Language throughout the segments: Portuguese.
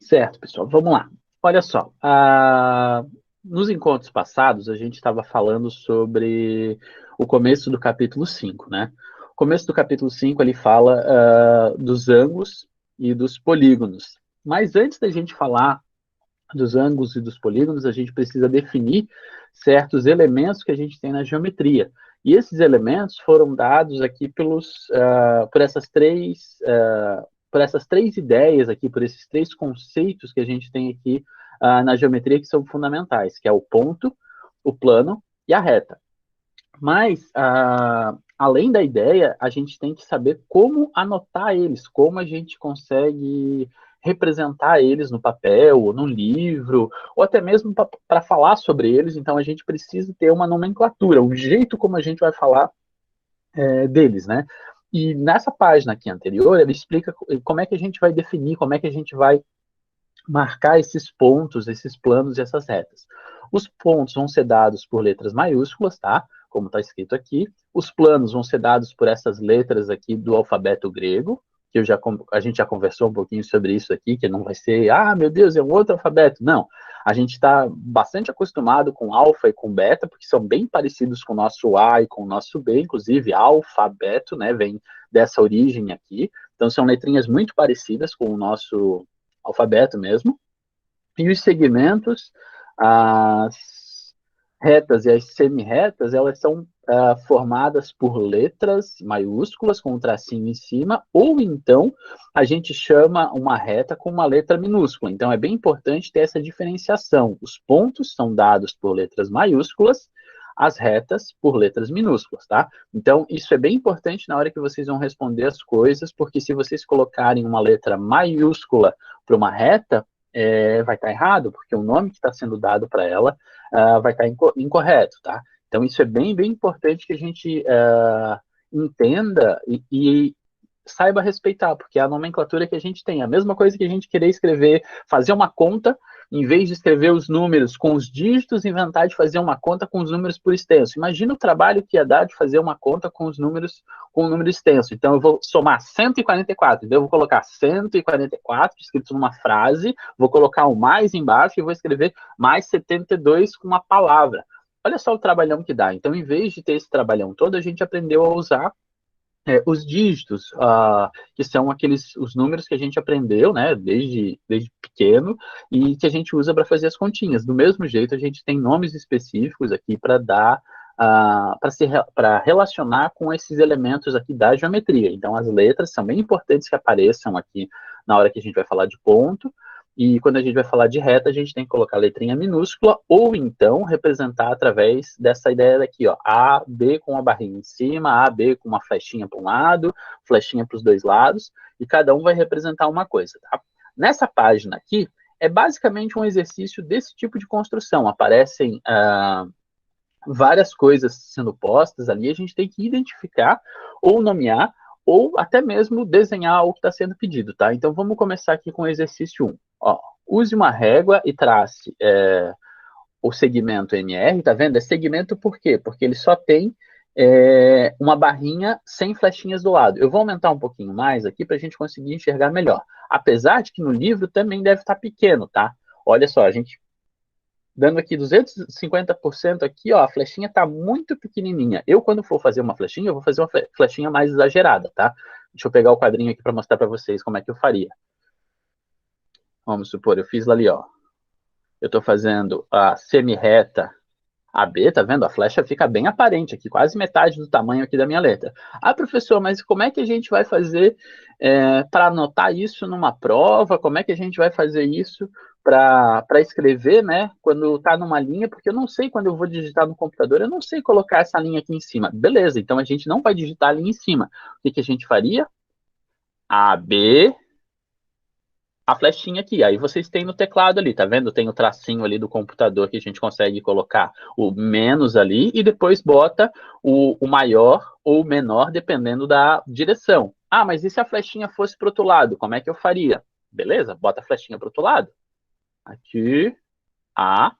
Certo, pessoal, vamos lá. Olha só, nos encontros passados a gente estava falando sobre o começo do capítulo 5, né? O começo do capítulo 5 ele fala dos ângulos e dos polígonos. Mas antes da gente falar dos ângulos e dos polígonos, a gente precisa definir certos elementos que a gente tem na geometria. E esses elementos foram dados aqui por essas três ideias aqui, por esses três conceitos que a gente tem aqui na geometria que são fundamentais, que é o ponto, o plano e a reta. Mas, além da ideia, a gente tem que saber como anotar eles, como a gente consegue representar eles no papel, ou no livro, ou até mesmo para falar sobre eles. Então, a gente precisa ter uma nomenclatura, o jeito como a gente vai falar deles, né? E nessa página aqui anterior, ele explica como é que a gente vai definir, como é que a gente vai marcar esses pontos, esses planos e essas retas. Os pontos vão ser dados por letras maiúsculas, tá? Como está escrito aqui. Os planos vão ser dados por essas letras aqui do alfabeto grego, que a gente já conversou um pouquinho sobre isso aqui, que não vai ser, meu Deus, é um outro alfabeto. Não. A gente está bastante acostumado com alfa e com beta, porque são bem parecidos com o nosso A e com o nosso B, inclusive alfabeto, né, vem dessa origem aqui. Então são letrinhas muito parecidas com o nosso alfabeto mesmo, e os segmentos, as retas e as semi-retas, elas são formadas por letras maiúsculas com um tracinho em cima, ou então a gente chama uma reta com uma letra minúscula. Então é bem importante ter essa diferenciação. Os pontos são dados por letras maiúsculas, as retas por letras minúsculas, tá? Então, isso é bem importante na hora que vocês vão responder as coisas, porque se vocês colocarem uma letra maiúscula para uma reta, vai estar errado, porque o nome que está sendo dado para ela vai estar incorreto, tá? Então, isso é bem, bem importante que a gente entenda e saiba respeitar, porque é a nomenclatura que a gente tem. A mesma coisa que a gente querer escrever, fazer uma conta, em vez de escrever os números com os dígitos, inventar de fazer uma conta com os números por extenso. Imagina o trabalho que ia dar de fazer uma conta com os números com o número extenso. Então, eu vou somar 144, então eu vou colocar 144 escrito numa frase, vou colocar um mais embaixo e vou escrever mais 72 com uma palavra. Olha só o trabalhão que dá. Então, em vez de ter esse trabalhão todo, a gente aprendeu a usar os dígitos, que são os números que a gente aprendeu, né, desde pequeno, e que a gente usa para fazer as continhas. Do mesmo jeito, a gente tem nomes específicos aqui para dar, para relacionar com esses elementos aqui da geometria. Então, as letras são bem importantes que apareçam aqui na hora que a gente vai falar de ponto, e quando a gente vai falar de reta, a gente tem que colocar a letrinha minúscula, ou então representar através dessa ideia daqui, ó, A, B com a barrinha em cima, A, B com uma flechinha para um lado, flechinha para os dois lados, e cada um vai representar uma coisa, tá? Nessa página aqui, é basicamente um exercício desse tipo de construção. Aparecem várias coisas sendo postas ali, a gente tem que identificar ou nomear ou até mesmo desenhar o que está sendo pedido, tá? Então vamos começar aqui com o exercício 1. Ó, use uma régua e trace o segmento MR, tá vendo? É segmento por quê? Porque ele só tem uma barrinha sem flechinhas do lado. Eu vou aumentar um pouquinho mais aqui para a gente conseguir enxergar melhor. Apesar de que no livro também deve estar pequeno, tá? Olha só, a gente dando aqui 250% aqui, ó, a flechinha está muito pequenininha. Eu, quando for fazer uma flechinha, eu vou fazer uma flechinha mais exagerada, tá? Deixa eu pegar o quadrinho aqui para mostrar para vocês como é que eu faria. Vamos supor, eu fiz ali, ó. Eu estou fazendo a semi-reta AB, tá vendo? A flecha fica bem aparente aqui, quase metade do tamanho aqui da minha letra. Professor, mas como é que a gente vai fazer para anotar isso numa prova? Como é que a gente vai fazer isso para escrever, né? Quando está numa linha, porque eu não sei quando eu vou digitar no computador, eu não sei colocar essa linha aqui em cima. Beleza, então a gente não vai digitar a linha em cima. O que, que a gente faria? AB, a flechinha aqui. Aí vocês têm no teclado ali, tá vendo? Tem o tracinho ali do computador que a gente consegue colocar o menos ali e depois bota o maior ou o menor, dependendo da direção. Mas e se a flechinha fosse para o outro lado? Como é que eu faria? Beleza, bota a flechinha para o outro lado. Aqui, A,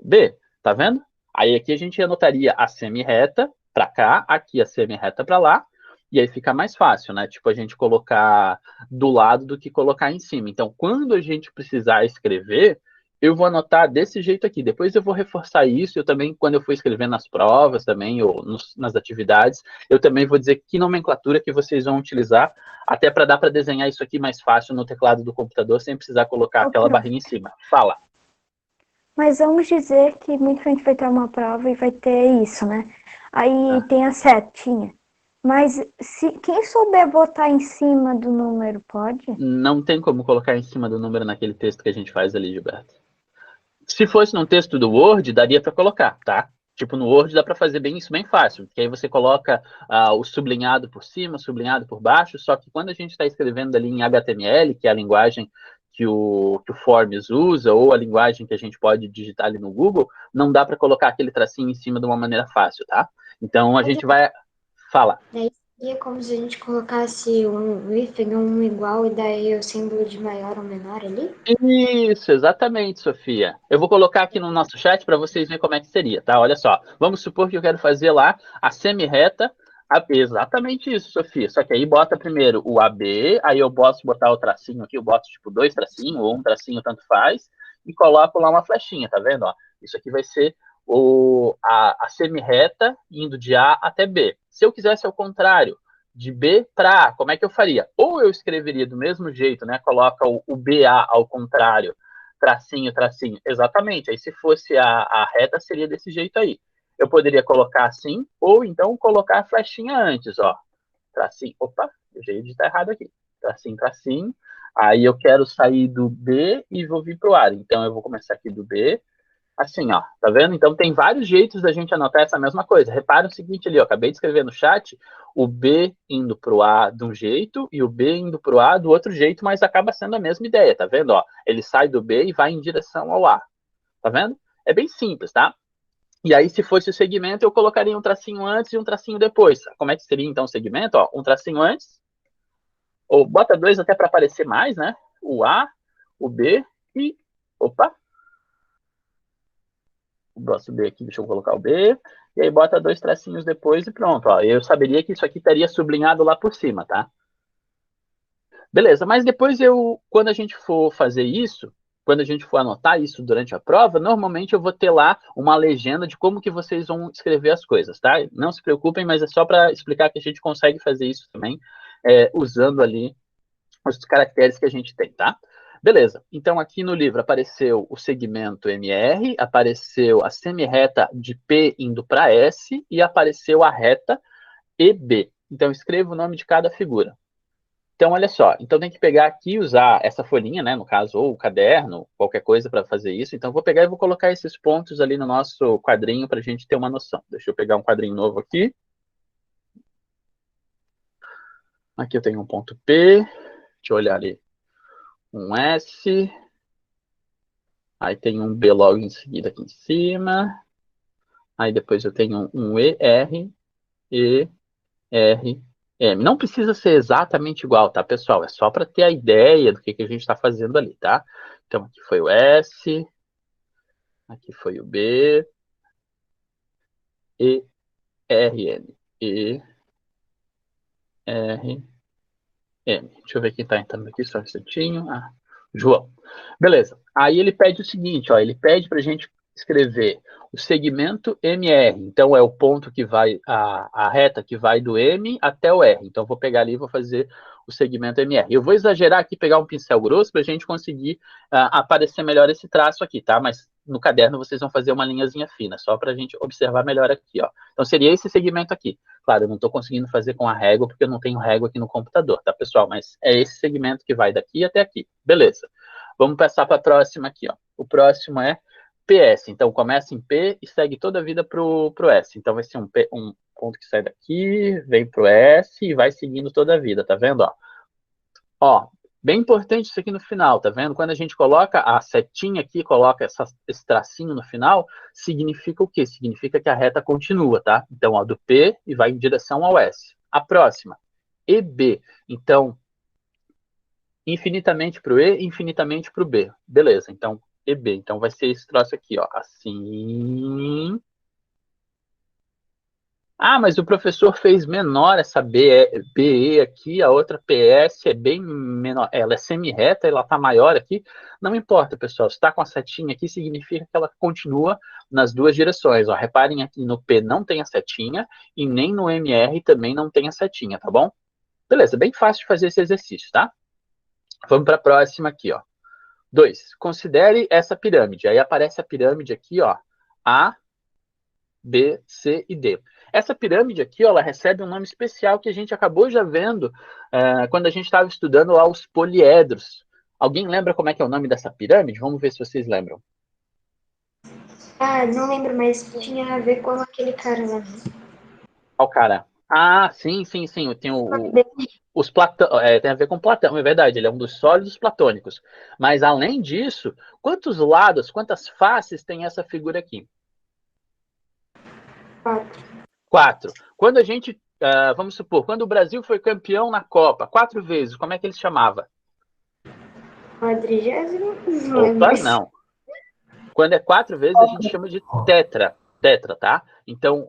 B. Tá vendo? Aí aqui a gente anotaria a semi-reta para cá, aqui a semi-reta para lá. E aí fica mais fácil, né? Tipo, a gente colocar do lado do que colocar em cima. Então, quando a gente precisar escrever, eu vou anotar desse jeito aqui. Depois eu vou reforçar isso. Eu também, quando eu for escrever nas provas também, ou nas atividades, eu também vou dizer que nomenclatura que vocês vão utilizar, até para dar para desenhar isso aqui mais fácil no teclado do computador, sem precisar colocar Ô, aquela prof, barrinha em cima. Fala. mas vamos dizer que muita gente vai ter uma prova e vai ter isso, né? Aí Tá? tem a setinha. Mas se quem souber botar em cima do número, pode? Não tem como colocar em cima do número naquele texto que a gente faz ali, Gilberto. Se fosse num texto do Word, daria para colocar, tá? Tipo, no Word dá para fazer bem isso bem fácil, porque aí você coloca o sublinhado por cima, o sublinhado por baixo, só que quando a gente está escrevendo ali em HTML, que é a linguagem que o Forms usa, ou a linguagem que a gente pode digitar ali no Google, não dá para colocar aquele tracinho em cima de uma maneira fácil, tá? Então a gente vai... Fala. Daí seria como se a gente colocasse um hífen, um igual, e daí o símbolo de maior ou menor ali? Isso, exatamente, Sofia. Eu vou colocar aqui no nosso chat para vocês verem como é que seria, tá? Olha só. Vamos supor que eu quero fazer lá a semi-reta. Exatamente isso, Sofia. Só que aí bota primeiro o AB, aí eu posso botar o tracinho aqui, eu boto tipo dois tracinhos ou um tracinho, tanto faz, e coloco lá uma flechinha, tá vendo? Ó, isso aqui vai ser a semi-reta indo de A até B. Se eu quisesse ao contrário, de B para A, como é que eu faria? Ou eu escreveria do mesmo jeito, né? Coloca o BA ao contrário, tracinho, tracinho. Exatamente. Aí se fosse a reta, seria desse jeito aí. Eu poderia colocar assim, ou então colocar a flechinha antes, ó. Tracinho. Opa, deixei de estar errado aqui. Tracinho, tracinho. Aí eu quero sair do B e vou vir para o A. Então eu vou começar aqui do B, assim, ó, tá vendo? Então tem vários jeitos da gente anotar essa mesma coisa. Repara o seguinte ali, ó, acabei de escrever no chat, o B indo pro A de um jeito e o B indo pro A do outro jeito, mas acaba sendo a mesma ideia, tá vendo? Ó, ele sai do B e vai em direção ao A, tá vendo? É bem simples, tá? E aí, se fosse o segmento, eu colocaria um tracinho antes e um tracinho depois. Como é que seria então o segmento? Ó, um tracinho antes, ou bota dois até para aparecer mais, né? O A, o B e. Opa, posso B aqui, deixa eu colocar o B, e aí bota dois tracinhos depois e pronto, ó. Eu saberia que isso aqui estaria sublinhado lá por cima, tá? Beleza, mas depois quando a gente for fazer isso, quando a gente for anotar isso durante a prova, normalmente eu vou ter lá uma legenda de como que vocês vão escrever as coisas, tá? Não se preocupem, mas é só para explicar que a gente consegue fazer isso também, usando ali os caracteres que a gente tem, tá? Beleza, então aqui no livro apareceu o segmento MR, apareceu a semi-reta de P indo para S e apareceu a reta EB. Então escreva o nome de cada figura. Então olha só, então tem que pegar aqui e usar essa folhinha, né, no caso, ou o caderno, qualquer coisa para fazer isso. Então vou pegar e vou colocar esses pontos ali no nosso quadrinho para a gente ter uma noção. Deixa eu pegar um quadrinho novo aqui. Aqui eu tenho um ponto P, deixa eu olhar ali, um S, aí tem um B logo em seguida aqui em cima. Aí depois eu tenho um ER, E, R, M. Não precisa ser exatamente igual, tá, pessoal? É só para ter a ideia do que a gente está fazendo ali, tá? Então aqui foi o S, aqui foi o B, E, R, M. E, R, M. Deixa eu ver quem está entrando aqui, só um instantinho. Ah, João. Beleza. Aí ele pede o seguinte, ó, ele pede para a gente escrever o segmento MR. Então é o ponto que vai, a reta que vai do M até o R. Então vou pegar ali e vou fazer o segmento MR. Eu vou exagerar aqui, pegar um pincel grosso para a gente conseguir aparecer melhor esse traço aqui, tá? Mas no caderno vocês vão fazer uma linhazinha fina, só para a gente observar melhor aqui, ó. Então seria esse segmento aqui. Claro, eu não estou conseguindo fazer com a régua, porque eu não tenho régua aqui no computador, tá, pessoal? Mas é esse segmento que vai daqui até aqui. Beleza. Vamos passar para a próxima aqui, ó. O próximo é PS. Então, começa em P e segue toda a vida para o S. Então, vai ser um ponto que sai daqui, vem para o S e vai seguindo toda a vida, tá vendo? Ó, bem importante isso aqui no final, tá vendo? Quando a gente coloca a setinha aqui, coloca esse tracinho no final, significa o quê? Significa que a reta continua, tá? Então, ó, do P e vai em direção ao S. A próxima, EB. Então, infinitamente para o E, infinitamente para o B. Beleza, então, EB. Então, vai ser esse troço aqui, ó. Assim, Ah, mas o professor fez menor essa BE aqui, a outra PS é bem menor, ela é semi-reta, ela está maior aqui. Não importa, pessoal, se está com a setinha aqui, significa que ela continua nas duas direções. Ó, reparem aqui no P não tem a setinha e nem no MR também não tem a setinha, tá bom? Beleza, bem fácil de fazer esse exercício, tá? Vamos para a próxima aqui, ó. 2. Considere essa pirâmide. Aí aparece a pirâmide aqui, ó, A, B, C e D. Essa pirâmide aqui, ó, ela recebe um nome especial que a gente acabou já vendo quando a gente estava estudando lá os poliedros. Alguém lembra como é que é o nome dessa pirâmide? Vamos ver se vocês lembram. Ah, não lembro, mas tinha a ver com aquele cara lá. Qual cara? Ah, sim. Tem tem a ver com Platão, é verdade, ele é um dos sólidos platônicos. Mas, além disso, quantos lados, quantas faces tem essa figura aqui? 4. 4. Quando a gente, vamos supor, quando o Brasil foi campeão na Copa, 4 vezes, como é que ele chamava? 40º? Não lembro Opa, mais. não. Quando é 4 vezes, a gente chama de tetra. Tetra, tá? Então,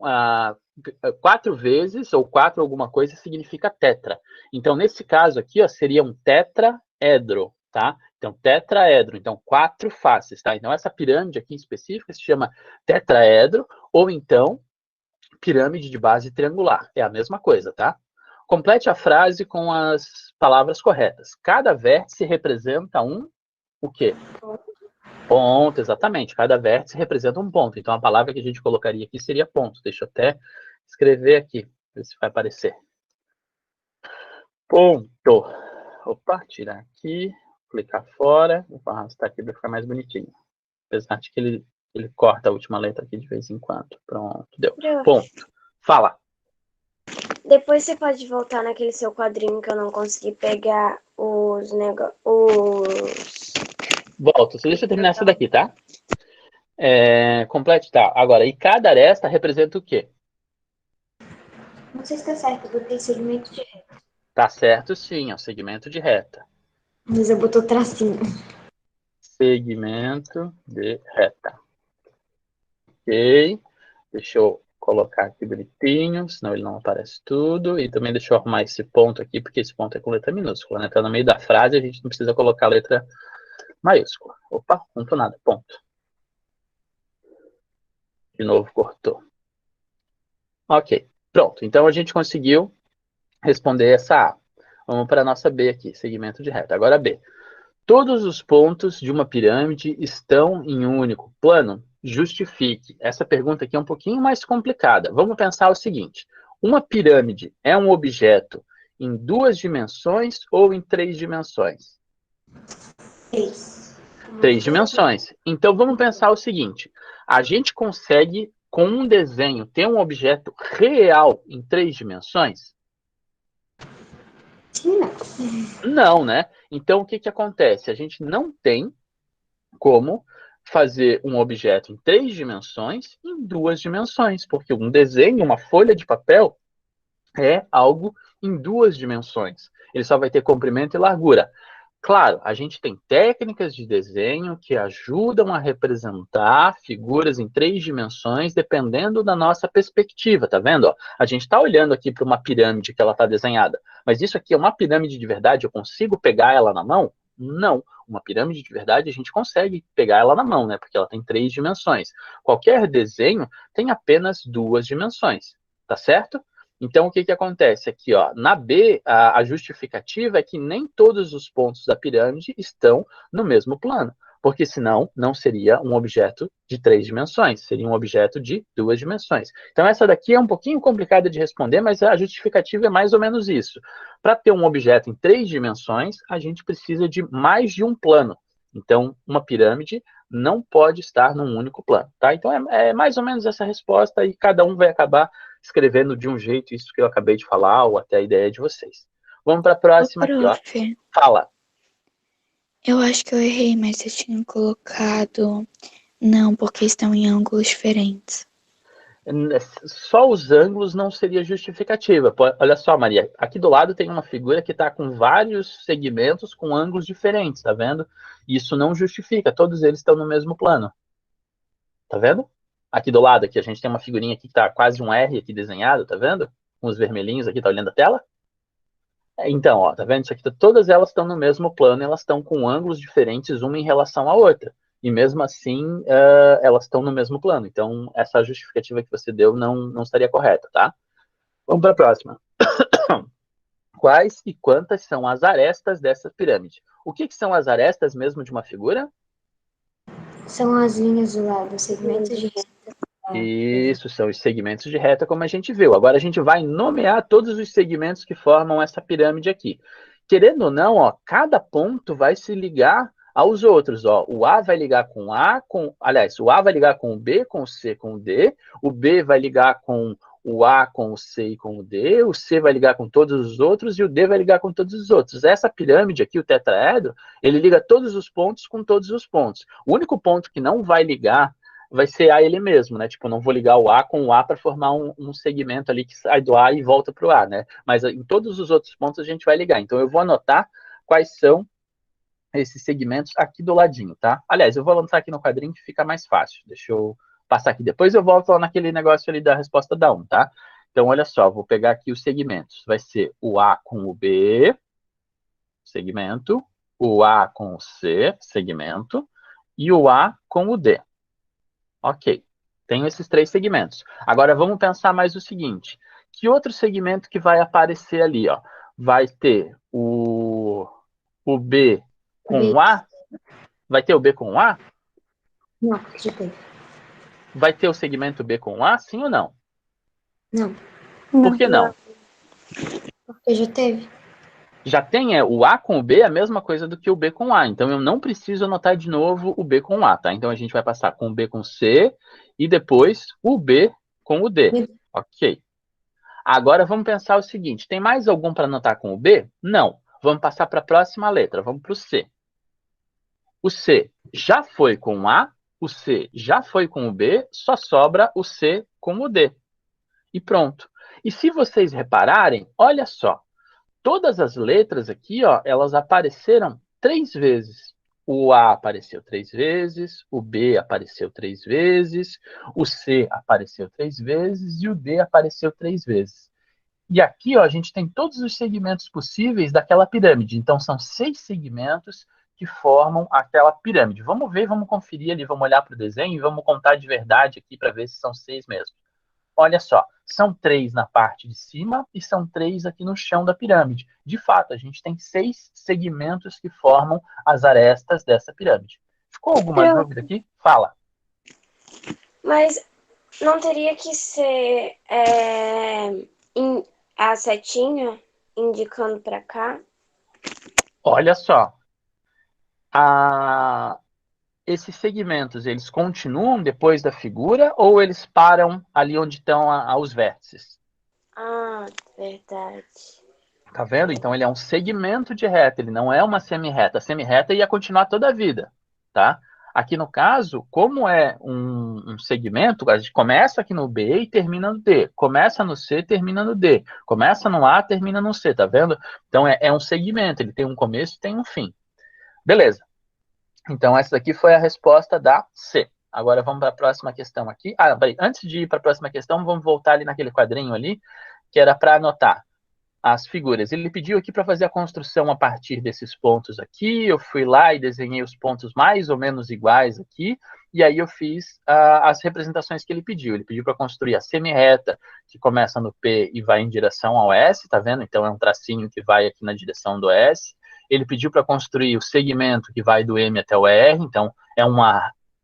4 vezes ou 4 alguma coisa significa tetra. Então, nesse caso aqui, ó, seria um tetraedro, tá? Então, tetraedro. Então, 4 faces, tá? Então, essa pirâmide aqui em específico se chama tetraedro ou então pirâmide de base triangular. É a mesma coisa, tá? Complete a frase com as palavras corretas. Cada vértice representa o quê? Ponto, exatamente. Cada vértice representa um ponto. Então, a palavra que a gente colocaria aqui seria ponto. Deixa eu até escrever aqui, ver se vai aparecer. Ponto. Opa, tirar aqui, clicar fora. Vou arrastar aqui para ficar mais bonitinho. Apesar de que ele corta a última letra aqui de vez em quando. Pronto, deu. Ponto. Fala. Depois você pode voltar naquele seu quadrinho que eu não consegui pegar os negócios. Volto. Você deixa eu terminar essa daqui, tá? Complete, tá. Agora, e cada aresta representa o quê? Não sei se tá certo, eu botei segmento de reta. Tá certo, sim. É o segmento de reta. Mas eu botou tracinho. Segmento de reta. Ok. Deixa eu colocar aqui bonitinho, senão ele não aparece tudo. E também deixa eu arrumar esse ponto aqui, porque esse ponto é com letra minúscula, né? Tá no meio da frase, a gente não precisa colocar a letra maiúscula. Opa, ponto nada, ponto. De novo, cortou. Ok, pronto. Então, a gente conseguiu responder essa A. Vamos para a nossa B aqui, segmento de reta. Agora B. Todos os pontos de uma pirâmide estão em um único plano? Justifique. Essa pergunta aqui é um pouquinho mais complicada. Vamos pensar o seguinte. Uma pirâmide é um objeto em 2 dimensões ou em 3 dimensões? 3. 3 dimensões. Então, vamos pensar o seguinte. A gente consegue, com um desenho, ter um objeto real em 3 dimensões? Sim, não. Não, né? Então, o que acontece? A gente não tem como fazer um objeto em 3 dimensões em 2 dimensões, porque um desenho, uma folha de papel, é algo em 2 dimensões. Ele só vai ter comprimento e largura. Claro, a gente tem técnicas de desenho que ajudam a representar figuras em 3 dimensões, dependendo da nossa perspectiva, tá vendo? Ó, a gente está olhando aqui para uma pirâmide que ela está desenhada, mas isso aqui é uma pirâmide de verdade? Eu consigo pegar ela na mão? Não. Uma pirâmide de verdade a gente consegue pegar ela na mão, né? Porque ela tem 3 dimensões. Qualquer desenho tem apenas 2 dimensões, tá certo? Então, o que acontece aqui? Ó, na B, a justificativa é que nem todos os pontos da pirâmide estão no mesmo plano, porque senão não seria um objeto de 3 dimensões, seria um objeto de 2 dimensões. Então, essa daqui é um pouquinho complicada de responder, mas a justificativa é mais ou menos isso. Para ter um objeto em 3 dimensões, a gente precisa de mais de um plano. Então, uma pirâmide não pode estar num único plano, tá? Então, é mais ou menos essa resposta e cada um vai acabar escrevendo de um jeito isso que eu acabei de falar, ou até a ideia de vocês. Vamos para a próxima aqui, ó. Fala. Eu acho que eu errei, mas eu tinha colocado não, porque estão em ângulos diferentes. Só os ângulos não seria justificativa. Olha só, Maria, aqui do lado tem uma figura que está com vários segmentos com ângulos diferentes, tá vendo? Isso não justifica, todos eles estão no mesmo plano. Tá vendo? Aqui do lado, aqui, a gente tem uma figurinha aqui que tá quase um R aqui desenhado, tá vendo? Com os vermelhinhos aqui, tá olhando a tela? Então, ó, tá vendo? Isso aqui, todas elas estão no mesmo plano, elas estão com ângulos diferentes uma em relação à outra. E mesmo assim, elas estão no mesmo plano. Então, essa justificativa que você deu não estaria correta, tá? Vamos para a próxima. Quais e quantas são as arestas dessa pirâmide? O que são as arestas mesmo de uma figura? São as linhas do lado, segmentos de reta. Isso, são os segmentos de reta, como a gente viu. Agora a gente vai nomear todos os segmentos que formam essa pirâmide aqui. Querendo ou não, ó, cada ponto vai se ligar aos outros. Ó. O A vai ligar com A, aliás, o A vai ligar com o B, com o C, com o D. O B vai ligar com o A, com o C e com o D. O C vai ligar com todos os outros e o D vai ligar com todos os outros. Essa pirâmide aqui, o tetraedro, ele liga todos os pontos com todos os pontos. O único ponto que não vai ligar vai ser A ele mesmo, né? Tipo, não vou ligar o A com o A para formar um segmento ali que sai do A e volta para o A, né? Mas em todos os outros pontos a gente vai ligar. Então, eu vou anotar quais são esses segmentos aqui do ladinho, tá? Aliás, eu vou lançar aqui no quadrinho que fica mais fácil. Deixa eu passar aqui. Depois eu volto lá naquele negócio ali da resposta da 1, tá? Então, olha só, vou pegar aqui os segmentos. Vai ser o A com o B, segmento, o A com o C, segmento, e o A com o D. Ok, tenho esses 3 segmentos. Agora vamos pensar mais o seguinte. Que outro segmento que vai aparecer ali? Ó? Vai ter o B com B. A? Vai ter o B com A? Não, já teve. Vai ter o segmento B com A, sim ou não? Não, Por que não? porque já teve. Já tem o A com o B a mesma coisa do que o B com A. Então, eu não preciso anotar de novo o B com A, tá? Então, a gente vai passar com o B com C e depois o B com o D. Ok. Agora, vamos pensar o seguinte. Tem mais algum para anotar com o B? Não. Vamos passar para a próxima letra. Vamos para o C. O C já foi com o A, o C já foi com o B, só sobra o C com o D. E pronto. E se vocês repararem, olha só. Todas as letras aqui, ó, elas apareceram 3 vezes. O A apareceu 3 vezes, o B apareceu 3 vezes, o C apareceu 3 vezes e o D apareceu 3 vezes. E aqui, ó, a gente tem todos os segmentos possíveis daquela pirâmide. Então, são 6 segmentos que formam aquela pirâmide. Vamos ver, vamos conferir ali, vamos olhar para o desenho e vamos contar de verdade aqui para ver se são 6 mesmo. Olha só, são 3 na parte de cima e são 3 aqui no chão da pirâmide. De fato, a gente tem 6 segmentos que formam as arestas dessa pirâmide. Ficou alguma dúvida aqui? Fala. Mas não teria que ser a setinha indicando para cá? Olha só. Esses segmentos, eles continuam depois da figura ou eles param ali onde estão os vértices? Ah, verdade. Tá vendo? Então, ele é um segmento de reta, ele não é uma semi-reta. A semi-reta ia continuar toda a vida, tá? Aqui no caso, como é um segmento, a gente começa aqui no B e termina no D. Começa no C, termina no D. Começa no A, termina no C, tá vendo? Então, é um segmento, ele tem um começo e tem um fim. Beleza. Então, essa daqui foi a resposta da C. Agora, vamos para a próxima questão aqui. Antes de ir para a próxima questão, vamos voltar ali naquele quadrinho ali, que era para anotar as figuras. Ele pediu aqui para fazer a construção a partir desses pontos aqui. Eu fui lá e desenhei os pontos mais ou menos iguais aqui. E aí eu fiz as representações que ele pediu. Ele pediu para construir a semi-reta, que começa no P e vai em direção ao S, tá vendo? Então é um tracinho que vai aqui na direção do S. Ele pediu para construir o segmento que vai do M até o R. Então é um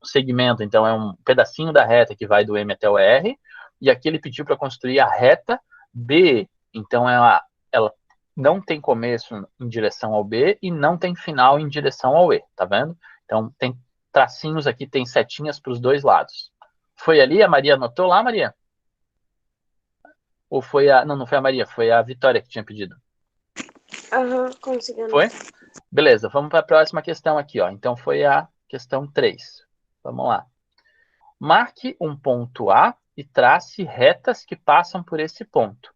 segmento, então é um pedacinho da reta que vai do M até o R. E aqui ele pediu para construir a reta B. Então, ela não tem começo em direção ao B e não tem final em direção ao E, tá vendo? Então, tem tracinhos aqui, tem setinhas para os dois lados. Foi ali? A Maria anotou lá, Maria? Ou foi a... Não, não foi a Maria, foi a Vitória que tinha pedido. Aham, conseguindo. Foi? Beleza, vamos para a próxima questão aqui, ó. Então, foi a questão 3. Vamos lá. Marque um ponto A e trace retas que passam por esse ponto.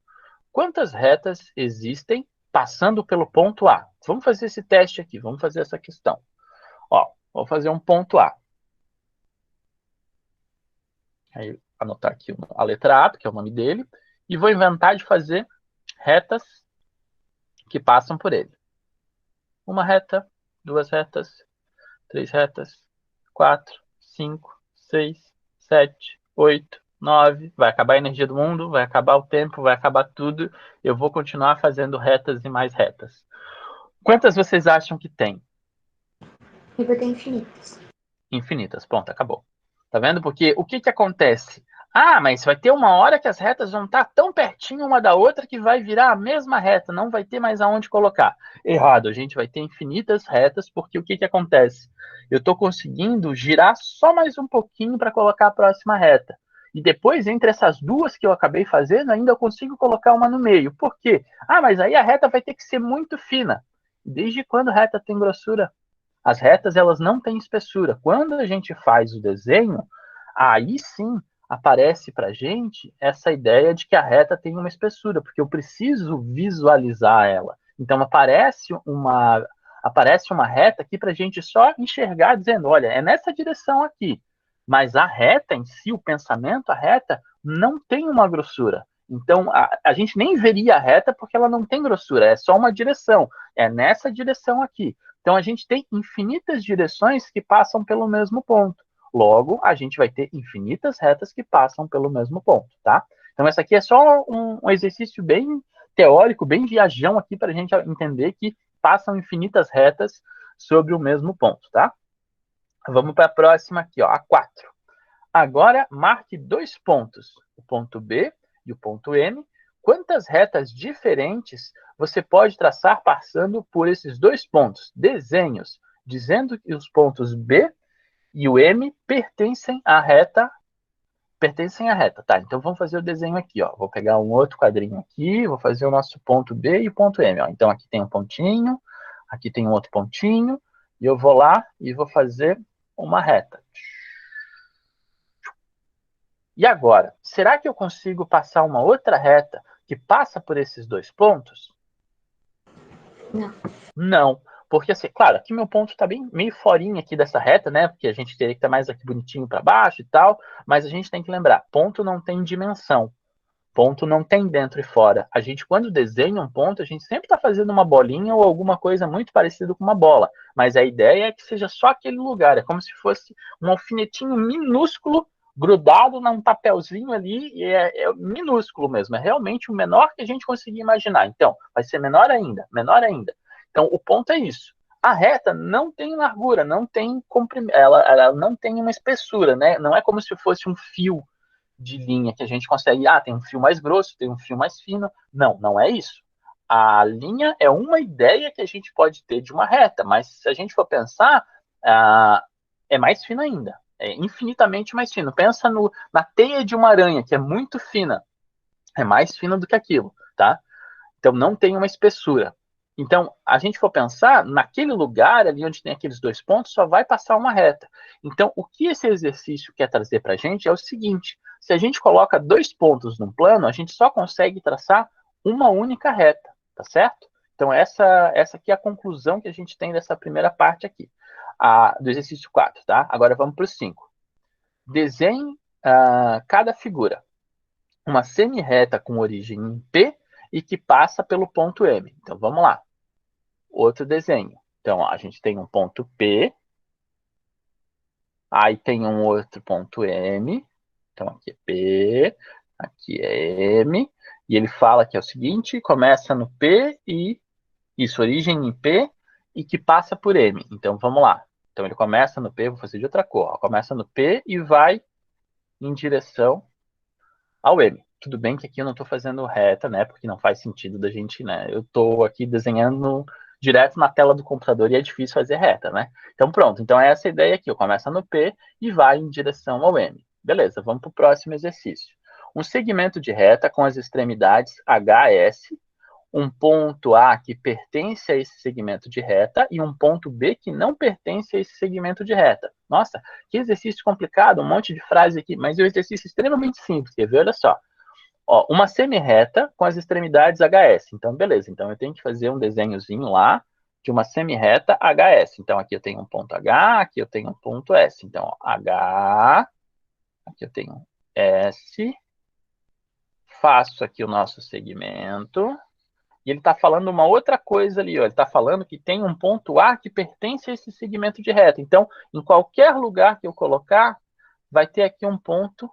Quantas retas existem passando pelo ponto A? Vamos fazer esse teste aqui, vamos fazer essa questão. Ó, vou fazer um ponto A. Aí, anotar aqui a letra A, que é o nome dele, e vou inventar de fazer retas que passam por ele. Uma reta, duas retas, três retas, 4, 5, 6, 7, 8, 9. Vai acabar a energia do mundo, vai acabar o tempo, vai acabar tudo. Eu vou continuar fazendo retas e mais retas. Quantas vocês acham que tem? E vai ter infinitas. Infinitas. Pronto, acabou. Tá vendo? Porque o que acontece? Ah, mas vai ter uma hora que as retas vão estar tão pertinho uma da outra que vai virar a mesma reta, não vai ter mais aonde colocar. Errado, a gente vai ter infinitas retas, porque o que acontece? Eu estou conseguindo girar só mais um pouquinho para colocar a próxima reta. E depois, entre essas duas que eu acabei fazendo, ainda eu consigo colocar uma no meio. Por quê? Ah, mas aí a reta vai ter que ser muito fina. Desde quando reta tem grossura? As retas, elas não têm espessura. Quando a gente faz o desenho, aí sim aparece para a gente essa ideia de que a reta tem uma espessura, porque eu preciso visualizar ela. Então, aparece uma reta aqui para a gente só enxergar, dizendo, olha, é nessa direção aqui. Mas a reta em si, o pensamento, a reta, não tem uma grossura. Então, a gente nem veria a reta porque ela não tem grossura, é só uma direção. É nessa direção aqui. Então, a gente tem infinitas direções que passam pelo mesmo ponto. Logo, a gente vai ter infinitas retas que passam pelo mesmo ponto, tá? Então, essa aqui é só um exercício bem teórico, bem viajão aqui para a gente entender que passam infinitas retas sobre o mesmo ponto, tá? Vamos para a próxima aqui, ó, a 4. Agora, marque 2 pontos, o ponto B e o ponto M. Quantas retas diferentes você pode traçar passando por esses 2 pontos? Desenhos, dizendo que os pontos B e o M pertencem à reta. Tá? Então, vamos fazer o desenho aqui, ó. Vou pegar um outro quadrinho aqui, vou fazer o nosso ponto B e o ponto M, ó. Então, aqui tem um pontinho, aqui tem um outro pontinho, e eu vou lá e vou fazer uma reta. E agora, será que eu consigo passar uma outra reta que passa por esses 2 pontos? Não. Não, porque assim, claro, aqui meu ponto está bem meio forinha aqui dessa reta, né? Porque a gente teria que estar mais aqui bonitinho para baixo e tal, mas a gente tem que lembrar, ponto não tem dimensão. Ponto não tem dentro e fora. A gente, quando desenha um ponto, a gente sempre está fazendo uma bolinha ou alguma coisa muito parecida com uma bola. Mas a ideia é que seja só aquele lugar. É como se fosse um alfinetinho minúsculo grudado num papelzinho ali. E é minúsculo mesmo. É realmente o menor que a gente conseguir imaginar. Então, vai ser menor ainda, menor ainda. Então, o ponto é isso. A reta não tem largura, não tem comprimento, ela não tem uma espessura, né? Não é como se fosse um fio de linha que a gente consegue, tem um fio mais grosso, tem um fio mais fino. Não, não é isso. A linha é uma ideia que a gente pode ter de uma reta, mas se a gente for pensar, é mais fino ainda. É infinitamente mais fino. Pensa na teia de uma aranha, que é muito fina. É mais fina do que aquilo, tá? Então, não tem uma espessura. Então, a gente for pensar, naquele lugar ali onde tem aqueles 2 pontos, só vai passar uma reta. Então, o que esse exercício quer trazer para a gente é o seguinte: se a gente coloca 2 pontos num plano, a gente só consegue traçar uma única reta, tá certo? Então, essa aqui é a conclusão que a gente tem dessa primeira parte aqui, do exercício 4, tá? Agora vamos para o 5. Desenhe cada figura. Uma semi-reta com origem em P e que passa pelo ponto M. Então, vamos lá. Outro desenho. Então, a gente tem um ponto P, aí tem um outro ponto M. Então, aqui é P, aqui é M. E ele fala que é o seguinte, começa no P e isso, origem em P e que passa por M. Então, vamos lá. Então, ele começa no P, vou fazer de outra cor. Ó. Começa no P e vai em direção ao M. Tudo bem que aqui eu não estou fazendo reta, né? Porque não faz sentido da gente, né? Eu estou aqui desenhando direto na tela do computador e é difícil fazer reta, né? Então pronto, então é essa ideia aqui. Começa no P e vai em direção ao M. Beleza, vamos para o próximo exercício. Um segmento de reta com as extremidades HS, um ponto A que pertence a esse segmento de reta e um ponto B que não pertence a esse segmento de reta. Nossa, que exercício complicado, um monte de frase aqui, mas é um exercício extremamente simples, quer ver? Olha só. Ó, uma semi-reta com as extremidades HS. Então, beleza. Então, eu tenho que fazer um desenhozinho lá de uma semi-reta HS. Então, aqui eu tenho um ponto H, aqui eu tenho um ponto S. Então, ó, H, aqui eu tenho S, faço aqui o nosso segmento, e ele está falando uma outra coisa ali, ó. Ele está falando que tem um ponto A que pertence a esse segmento de reta. Então, em qualquer lugar que eu colocar, vai ter aqui um ponto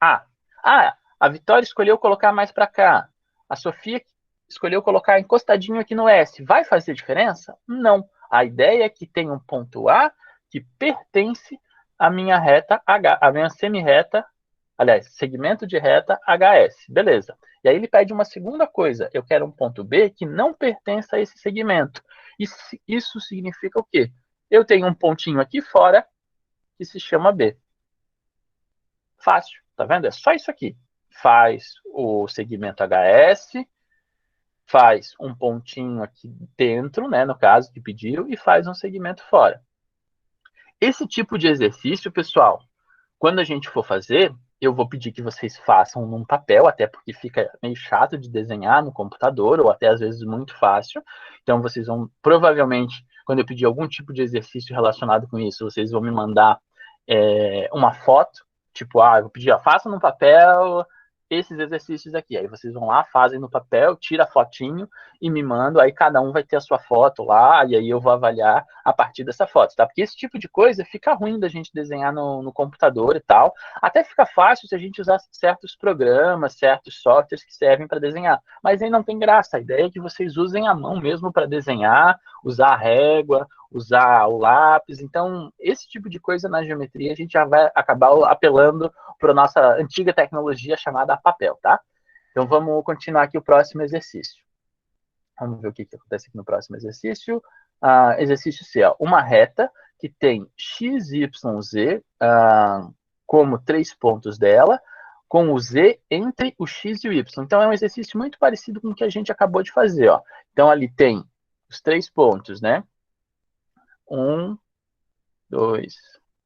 A. Ah, a Vitória escolheu colocar mais para cá. A Sofia escolheu colocar encostadinho aqui no S. Vai fazer diferença? Não. A ideia é que tem um ponto A que pertence à minha reta H, à minha semi-reta, aliás, segmento de reta HS. Beleza. E aí ele pede uma segunda coisa. Eu quero um ponto B que não pertence a esse segmento. Isso significa o quê? Eu tenho um pontinho aqui fora que se chama B. Fácil, tá vendo? É só isso aqui. Faz o segmento HS, faz um pontinho aqui dentro, né, no caso que pediu, e faz um segmento fora. Esse tipo de exercício, pessoal, quando a gente for fazer, eu vou pedir que vocês façam num papel, até porque fica meio chato de desenhar no computador, ou até às vezes muito fácil. Então, vocês vão, provavelmente, quando eu pedir algum tipo de exercício relacionado com isso, vocês vão me mandar uma foto, tipo, eu vou pedir, faça no papel esses exercícios aqui. Aí vocês vão lá, fazem no papel, tira a fotinho e me mandam. Aí cada um vai ter a sua foto lá, e aí eu vou avaliar a partir dessa foto, tá? Porque esse tipo de coisa fica ruim da gente desenhar no computador e tal. Até fica fácil se a gente usar certos programas, certos softwares que servem para desenhar. Mas aí não tem graça. A ideia é que vocês usem a mão mesmo para desenhar, usar a régua, usar o lápis. Então, esse tipo de coisa na geometria a gente já vai acabar apelando para a nossa antiga tecnologia chamada papel, tá? Então, vamos continuar aqui o próximo exercício. Vamos ver o que acontece aqui no próximo exercício. Exercício C, ó, uma reta que tem x, y, z como 3 pontos dela, com o z entre o x e o y. Então, é um exercício muito parecido com o que a gente acabou de fazer, ó. Então, ali tem os 3 pontos, né? 1, 2,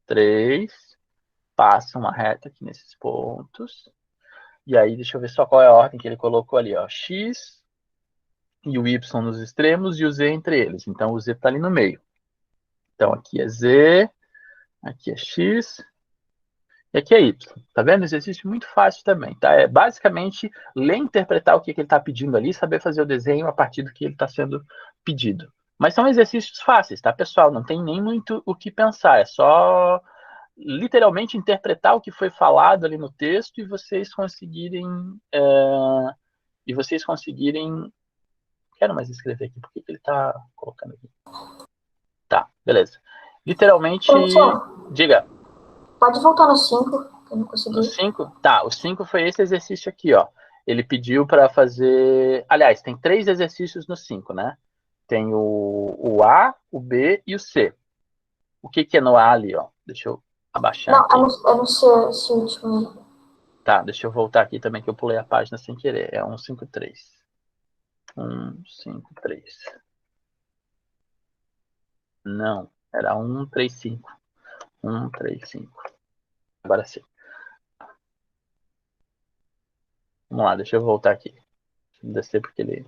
3. Passa uma reta aqui nesses pontos. E aí, deixa eu ver só qual é a ordem que ele colocou ali, ó. X e o Y nos extremos e o Z entre eles. Então, o Z está ali no meio. Então, aqui é Z, aqui é X e aqui é Y. Tá vendo? Exercício muito fácil também, tá? É basicamente ler e interpretar o que ele está pedindo ali, saber fazer o desenho a partir do que ele está sendo pedido. Mas são exercícios fáceis, tá, pessoal? Não tem nem muito o que pensar. É só literalmente interpretar o que foi falado ali no texto e vocês conseguirem quero mais escrever aqui, por que ele está colocando aqui? Tá, beleza. Literalmente, diga. Pode voltar no 5, que eu não consegui. No 5? Tá, o 5 foi esse exercício aqui, ó. Ele pediu para fazer... Aliás, tem 3 exercícios no 5, né? Tem o A, o B e o C. O que é no A ali, ó? Deixa eu abaixar aqui. Não, é no C, esse último. Tá, deixa eu voltar aqui também, que eu pulei a página sem querer. É 153. 153. Não, era 135. 135. Agora sim. Vamos lá, deixa eu voltar aqui. Deixa eu descer porque ele...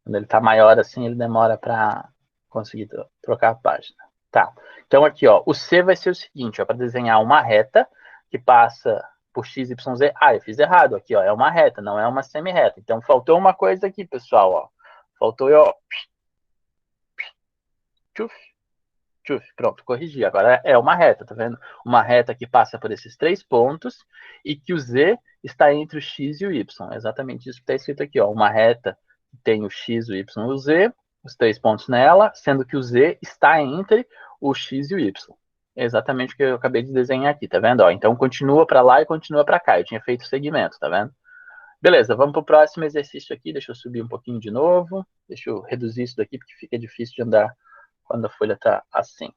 Quando ele tá maior assim, ele demora para conseguir trocar a página. Tá, então aqui, ó, o C vai ser o seguinte, ó, para desenhar uma reta que passa por x, y, z. Eu fiz errado aqui, ó, é uma reta, não é uma semi-reta. Então, faltou uma coisa aqui, pessoal, ó. Faltou, ó, tchuf, tchuf, pronto, corrigi. Agora é uma reta, tá vendo? Uma reta que passa por esses 3 pontos e que o z está entre o x e o y. É exatamente isso que está escrito aqui, ó, uma reta que tem o x, o y e o z, os 3 pontos nela, sendo que o z está entre o x e o y. É exatamente o que eu acabei de desenhar aqui, tá vendo? Ó, então, continua para lá e continua para cá. Eu tinha feito o segmento, tá vendo? Beleza, vamos para o próximo exercício aqui. Deixa eu subir um pouquinho de novo. Deixa eu reduzir isso daqui, porque fica difícil de andar quando a folha está assim.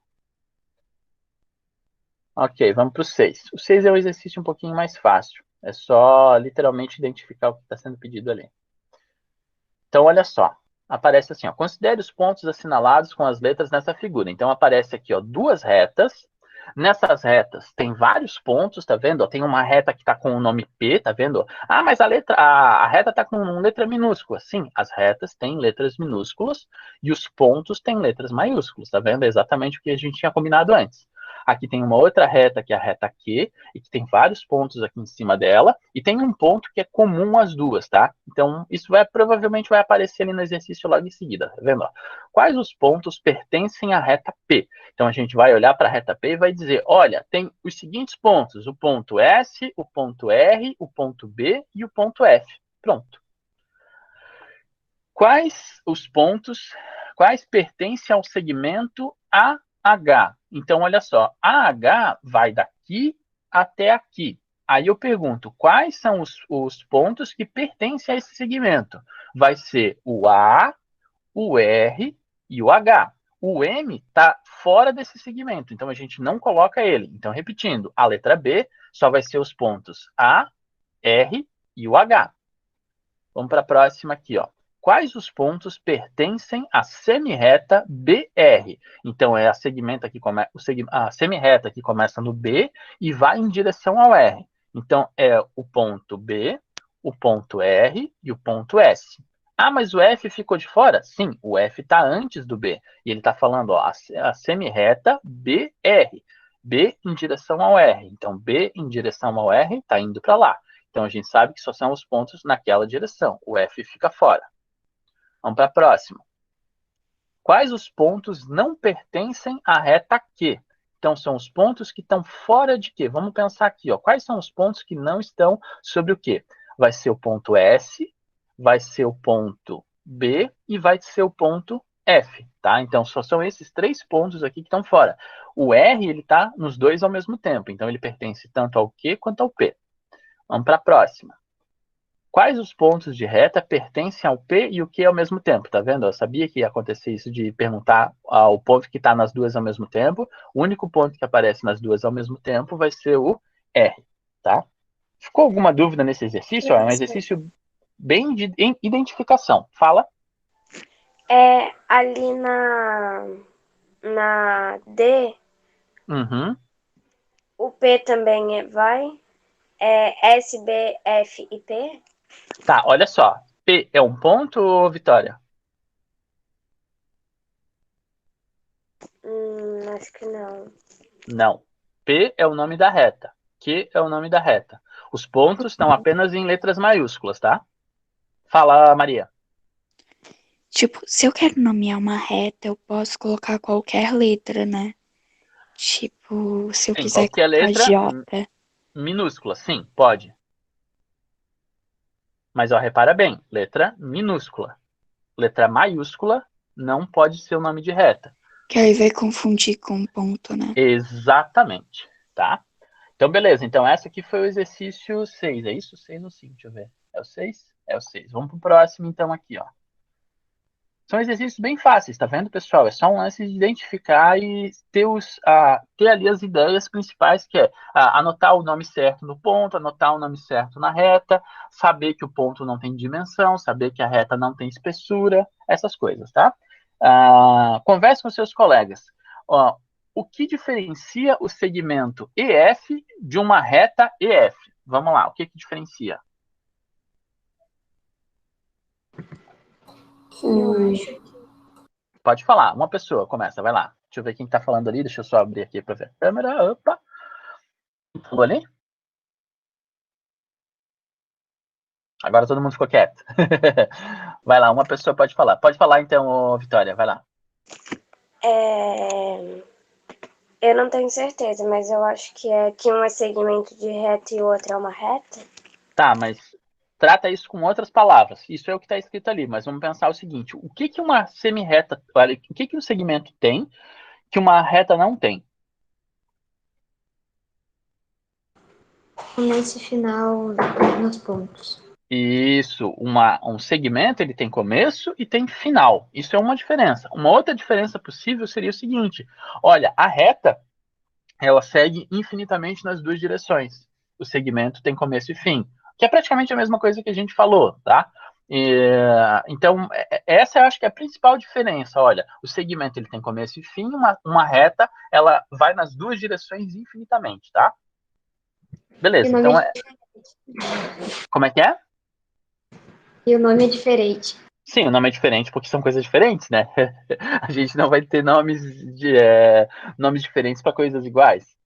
Ok, vamos para o 6. O 6 é um exercício um pouquinho mais fácil. É só, literalmente, identificar o que está sendo pedido ali. Então, olha só. Aparece assim, ó, considere os pontos assinalados com as letras nessa figura. Então, aparece aqui, ó, 2 retas. Nessas retas tem vários pontos, tá vendo? Tem uma reta que está com o nome P, tá vendo? Mas a reta está com letra minúscula. Sim, as retas têm letras minúsculas e os pontos têm letras maiúsculas, tá vendo? É exatamente o que a gente tinha combinado antes. Aqui tem uma outra reta, que é a reta Q, e que tem vários pontos aqui em cima dela, e tem um ponto que é comum às duas, tá? Então, isso provavelmente vai aparecer ali no exercício logo em seguida, tá vendo? Ó? Quais os pontos pertencem à reta P? Então, a gente vai olhar para a reta P e vai dizer, olha, tem os seguintes pontos, o ponto S, o ponto R, o ponto B e o ponto F. Pronto. Quais os pontos, quais pertencem ao segmento AH? Então, olha só, AH vai daqui até aqui. Aí eu pergunto, quais são os pontos que pertencem a esse segmento? Vai ser o A, o R e o H. O M está fora desse segmento, então a gente não coloca ele. Então, repetindo, a letra B só vai ser os pontos A, R e o H. Vamos para a próxima aqui, ó. Quais os pontos pertencem à semirreta BR? Então, é a semirreta que começa no B e vai em direção ao R. Então, é o ponto B, o ponto R e o ponto S. Ah, mas o F ficou de fora? Sim, o F está antes do B. E ele está falando, ó, a semirreta BR. B em direção ao R. Então, B em direção ao R está indo para lá. Então, a gente sabe que só são os pontos naquela direção. O F fica fora. Vamos para a próxima. Quais os pontos não pertencem à reta Q? Então, são os pontos que estão fora de Q. Vamos pensar aqui, ó. Quais são os pontos que não estão sobre o Q? Vai ser o ponto S, vai ser o ponto B e vai ser o ponto F, tá? Então, só são esses três pontos aqui que estão fora. O R, ele está nos dois ao mesmo tempo. Então, ele pertence tanto ao Q quanto ao P. Vamos para a próxima. Quais os pontos de reta pertencem ao P e o Q ao mesmo tempo? Tá vendo? Eu sabia que ia acontecer isso de perguntar ao ponto que está nas duas ao mesmo tempo. O único ponto que aparece nas duas ao mesmo tempo vai ser o R, tá? Ficou alguma dúvida nesse exercício? É um exercício bem de identificação. Fala. Ali na D, o P também vai? S, B, F e P? Tá, olha só. P é um ponto, Vitória? Acho que não. Não. P é o nome da reta. Q é o nome da reta. Os pontos estão apenas em letras maiúsculas, tá? Fala, Maria. Tipo, se eu quero nomear uma reta, eu posso colocar qualquer letra, né? Tipo, se eu Sim, quiser qualquer colocar letra J. minúscula, sim, pode. Mas, ó, repara bem, letra minúscula. Letra maiúscula não pode ser o nome de reta. Que aí vai confundir com ponto, né? Exatamente, tá? Então, beleza. Então, essa aqui foi o exercício 6. É isso? 6 ou 5? Deixa eu ver. É o 6? É o 6. Vamos pro próximo, então, aqui, ó. São exercícios bem fáceis, tá vendo, pessoal? É só um lance de identificar e ter ali as ideias principais, que é anotar o nome certo no ponto, anotar o nome certo na reta, saber que o ponto não tem dimensão, saber que a reta não tem espessura, essas coisas, tá? Converse com seus colegas. Ó, o que diferencia o segmento EF de uma reta EF? Vamos lá, o que diferencia? Eu acho que Pode falar, uma pessoa começa, vai lá. Deixa eu ver quem tá falando ali, deixa eu só abrir aqui para ver a câmera. Opa! Falou ali? Agora todo mundo ficou quieto. Vai lá, uma pessoa pode falar. Pode falar então, Vitória, vai lá. Eu não tenho certeza, mas eu acho que um é segmento de reta e o outro é uma reta. Tá, mas trata isso com outras palavras. Isso é o que está escrito ali, mas vamos pensar o seguinte: o que uma semirreta, o que um segmento tem que uma reta não tem? começo e final nos pontos. Isso, um segmento ele tem começo e tem final. Isso é uma diferença. Uma outra diferença possível seria o seguinte: olha, a reta ela segue infinitamente nas duas direções. O segmento tem começo e fim, que é praticamente a mesma coisa que a gente falou, tá? Então, essa eu acho que é a principal diferença. Olha, o segmento ele tem começo e fim, uma reta, ela vai nas duas direções infinitamente, tá? Beleza, então, como é que é? E o nome é diferente. Sim, o nome é diferente porque são coisas diferentes, né? A gente não vai ter nomes diferentes para coisas iguais.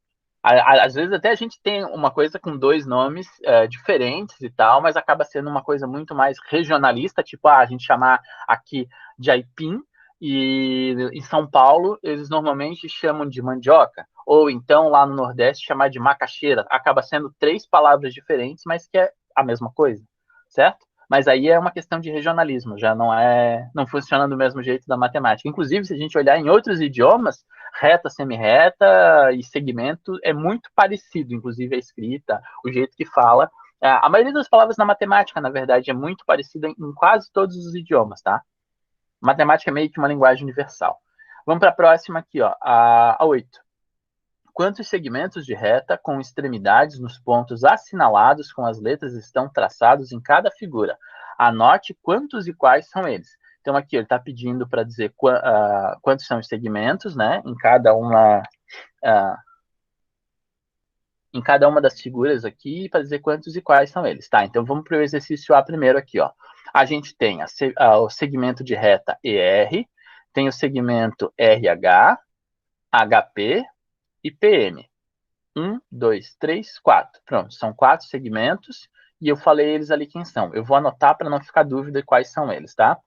Às vezes até a gente tem uma coisa com dois nomes diferentes e tal, mas acaba sendo uma coisa muito mais regionalista, tipo, a gente chamar aqui de aipim, e em São Paulo eles normalmente chamam de mandioca, ou então lá no Nordeste chamar de macaxeira. Acaba sendo três palavras diferentes, mas que é a mesma coisa, certo? Mas aí é uma questão de regionalismo, já não funciona do mesmo jeito da matemática. Inclusive, se a gente olhar em outros idiomas, reta, semi-reta e segmento é muito parecido, inclusive a escrita, o jeito que fala. A maioria das palavras na matemática, na verdade, é muito parecida em quase todos os idiomas, tá? Matemática é meio que uma linguagem universal. Vamos para a próxima aqui, ó, a 8. Quantos segmentos de reta com extremidades nos pontos assinalados com as letras estão traçados em cada figura? Anote quantos e quais são eles. Então, aqui ele está pedindo para dizer quantos são os segmentos, né? Em cada uma das figuras aqui, para dizer quantos e quais são eles. Tá, então vamos para o exercício A primeiro aqui, ó. A gente tem o segmento de reta ER, tem o segmento RH, HP e PM. 1, 2, 3, 4. Pronto, são 4 segmentos e eu falei eles ali quem são. Eu vou anotar para não ficar dúvida de quais são eles, tá?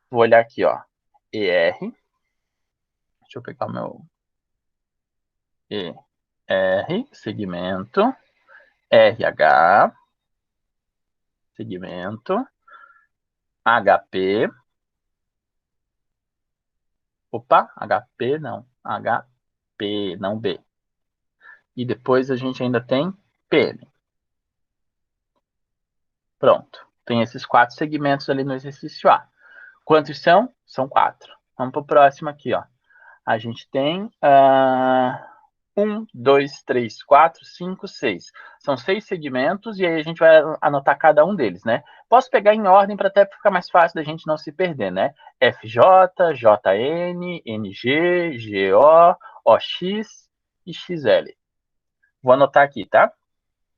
Vou olhar aqui, ó. ER. Deixa eu pegar o meu ER, segmento. RH, segmento. HP. Opa, HP não. HP, não B. E depois a gente ainda tem PM. Pronto. Tem esses 4 segmentos ali no exercício A. Quantos são? São 4. Vamos para o próximo aqui, ó. A gente tem 1, 2, 3, 4, 5, 6. São 6 segmentos e aí a gente vai anotar cada um deles, né? Posso pegar em ordem para até ficar mais fácil da gente não se perder, né? FJ, JN, NG, GO, OX e XL. Vou anotar aqui, tá?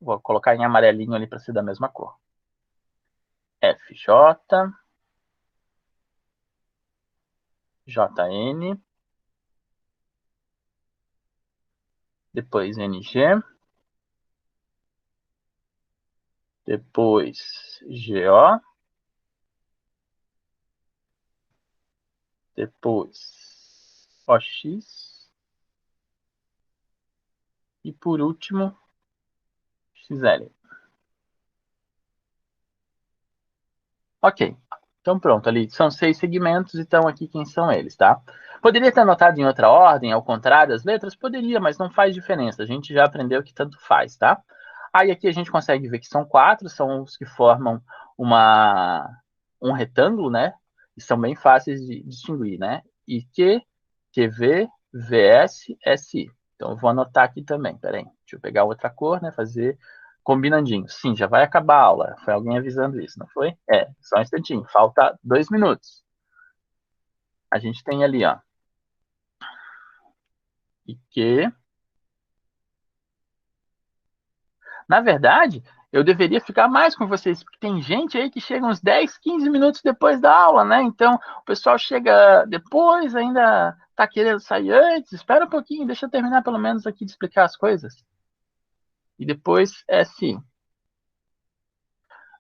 Vou colocar em amarelinho ali para ser da mesma cor. FJ, JN, depois NG, depois GO, depois OX e por último XL. Ok, então pronto, ali são 6 segmentos, então aqui quem são eles, tá? Poderia ter anotado em outra ordem, ao contrário das letras? Poderia, mas não faz diferença, a gente já aprendeu que tanto faz, tá? Aí aqui a gente consegue ver que são 4, são os que formam um retângulo, né? E são bem fáceis de distinguir, né? IQ, QV, VS, SI. Então eu vou anotar aqui também, peraí. Deixa eu pegar outra cor, né? Fazer combinandinho. Sim, já vai acabar a aula. Foi alguém avisando isso, não foi? Só um instantinho. Falta 2 minutos. A gente tem ali, ó. IQ. Na verdade, eu deveria ficar mais com vocês, porque tem gente aí que chega uns 10, 15 minutos depois da aula, né? Então, o pessoal chega depois, ainda tá querendo sair antes. Espera um pouquinho, deixa eu terminar pelo menos aqui de explicar as coisas. E depois, sim.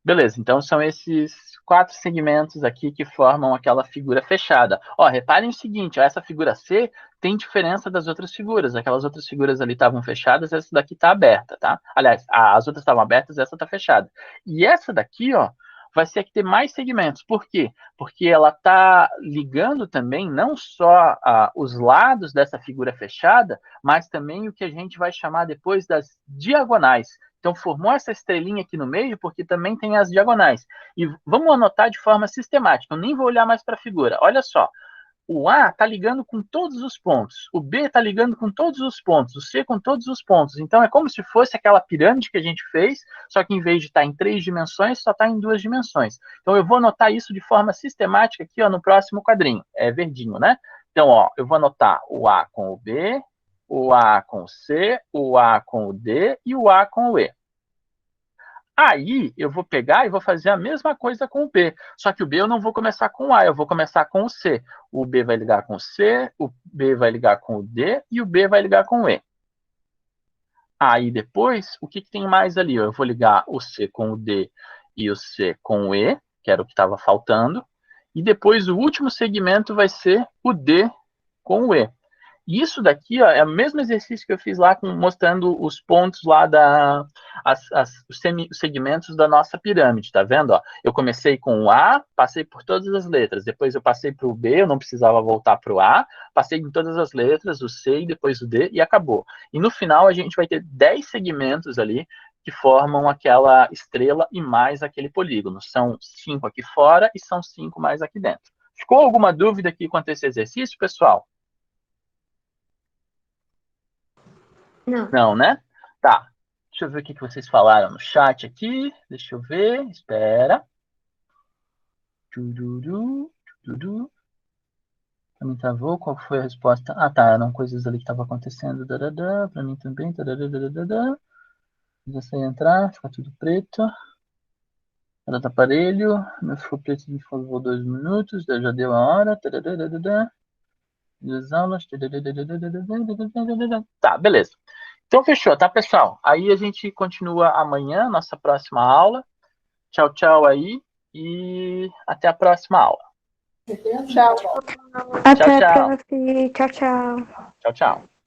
Beleza, então são esses 4 segmentos aqui que formam aquela figura fechada. Ó, reparem o seguinte, ó, essa figura C tem diferença das outras figuras. Aquelas outras figuras ali estavam fechadas, essa daqui está aberta, tá? Aliás, as outras estavam abertas, essa está fechada. E essa daqui, ó, vai ser a que tem mais segmentos. Por quê? Porque ela está ligando também não só os lados dessa figura fechada, mas também o que a gente vai chamar depois das diagonais. Então, formou essa estrelinha aqui no meio, porque também tem as diagonais. E vamos anotar de forma sistemática. Eu nem vou olhar mais para a figura. Olha só. O A está ligando com todos os pontos. O B está ligando com todos os pontos. O C com todos os pontos. Então, é como se fosse aquela pirâmide que a gente fez, só que em vez de estar em 3 dimensões, só está em 2 dimensões. Então, eu vou anotar isso de forma sistemática aqui, ó, no próximo quadrinho. É verdinho, né? Então, ó, eu vou anotar o A com o B, o A com o C, o A com o D e o A com o E. Aí eu vou pegar e vou fazer a mesma coisa com o B. Só que o B eu não vou começar com o A, eu vou começar com o C. O B vai ligar com o C, o B vai ligar com o D e o B vai ligar com o E. Aí depois, o que tem mais ali? Eu vou ligar o C com o D e o C com o E, que era o que estava faltando. E depois o último segmento vai ser o D com o E. E isso daqui, ó, é o mesmo exercício que eu fiz lá mostrando os pontos lá os segmentos da nossa pirâmide, tá vendo? Ó? Eu comecei com o A, passei por todas as letras, depois eu passei para o B, eu não precisava voltar para o A, passei em todas as letras, o C e depois o D, e acabou. E no final a gente vai ter 10 segmentos ali que formam aquela estrela e mais aquele polígono. São 5 aqui fora e são 5 mais aqui dentro. Ficou alguma dúvida aqui quanto a esse exercício, pessoal? Não. Não, né? Tá. Deixa eu ver o que vocês falaram no chat aqui. Deixa eu ver. Espera. Tururu, tururu. Pra mim travou. Qual foi a resposta? Ah, tá. Eram coisas ali que estavam acontecendo. Dadadá. Pra mim também. Dadadadadadá. Já sei entrar. Fica tudo preto. Cada aparelho. Meu ficou preto me falou 2 minutos. Já deu a hora. Dadadadadadá. Duas aulas. Tá, beleza. Então, fechou, tá, pessoal? Aí a gente continua amanhã, nossa próxima aula. Tchau, tchau aí. E até a próxima aula. Até Tchau, a tchau. próxima. Tchau, tchau. Tchau, tchau.